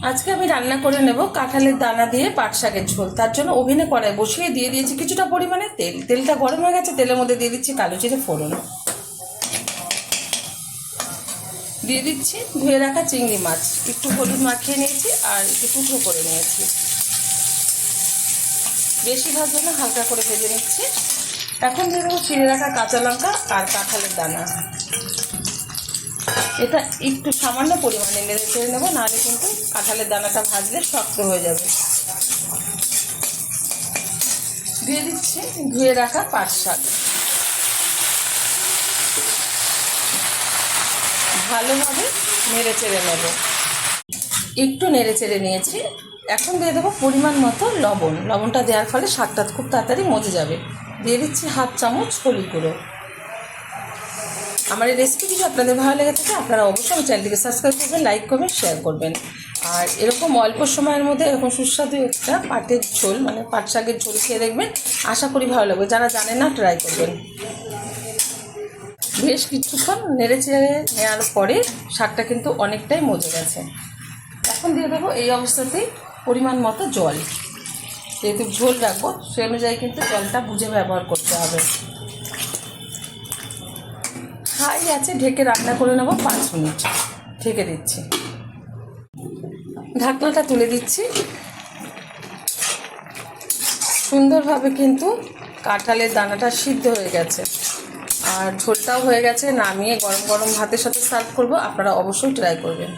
আজকে আমি রান্না করে নেব কাঁঠালের দানা দিয়ে পাট শাকের ঝোল। তার জন্য ওভেনে কড়াই বসিয়ে দিয়ে দিয়েছি কিছুটা পরিমাণে তেল। তেলটা গরম হয়ে গেছে, তেলের মধ্যে দিয়ে দিচ্ছি কালো জিরে ফোড়ন, দিয়ে দিচ্ছি ধুয়ে রাখা চিংড়ি মাছ, একটু হলুদ মাখিয়ে নিয়েছি আর একটু টুকরো করে নিয়েছি। বেশি ভাজবো না, হালকা করে ভেজে নিচ্ছি। এখন দিয়ে দেবো চিড়ে রাখা কাঁচা লঙ্কা আর কাঁঠালের দানা। এটা একটু সামান্য পরিমাণে নেড়ে চেড়ে নেবো, নাহলে কিন্তু কাঁঠালের দানাটা ভাজলে শক্ত হয়ে যাবে। দিয়ে দিচ্ছি ধুয়ে রাখা পাট শাক, ভালোভাবে নেড়ে চেড়ে নেব। একটু নেড়ে চেড়ে নিয়েছি। এখন দিয়ে দেবো পরিমাণ মতো লবণ। লবণটা দেওয়ার ফলে শাকটা খুব তাড়াতাড়ি মজে যাবে। দিয়ে দিচ্ছি হাফ চামচ হলুদ গুঁড়ো। আমার এই রেসিপি যদি আপনাদের ভালো লেগে থাকে আপনারা অবশ্যই আমার চ্যানেলটিকে সাবস্ক্রাইব করবেন, লাইক করবেন, শেয়ার করবেন। আর এরকম অল্প সময়ের মধ্যে এরকম সুস্বাদু একটা পাটের ঝোল মানে পাট শাকের ঝোল খেয়ে দেখবেন, আশা করি ভালো লাগবে। যারা জানেন না ট্রাই করবেন। বেশ কিছুক্ষণ নেড়ে চেড়ে নেওয়ার পরে শাকটা কিন্তু অনেকটাই মজে গেছে। এখন দিয়ে দেবো এই অবস্থাতেই পরিমাণ মতো জল। যেহেতু ঝোল রাখবো সে অনুযায়ী কিন্তু জলটা বুঝে ব্যবহার করতে হবে। হাই আছে ঢেকে রান্না করে নেবো 5 মিনিট। ঢেকে দিচ্ছি, ঢাকনাটা তুলে দিচ্ছি। সুন্দরভাবে কিন্তু কাঁঠালের দানাটা সিদ্ধ হয়ে গেছে আর ঝোলটাও হয়ে গেছে। নামিয়ে গরম গরম ভাতের সাথে সার্ভ করবো। আপনারা অবশ্যই ট্রাই করবেন।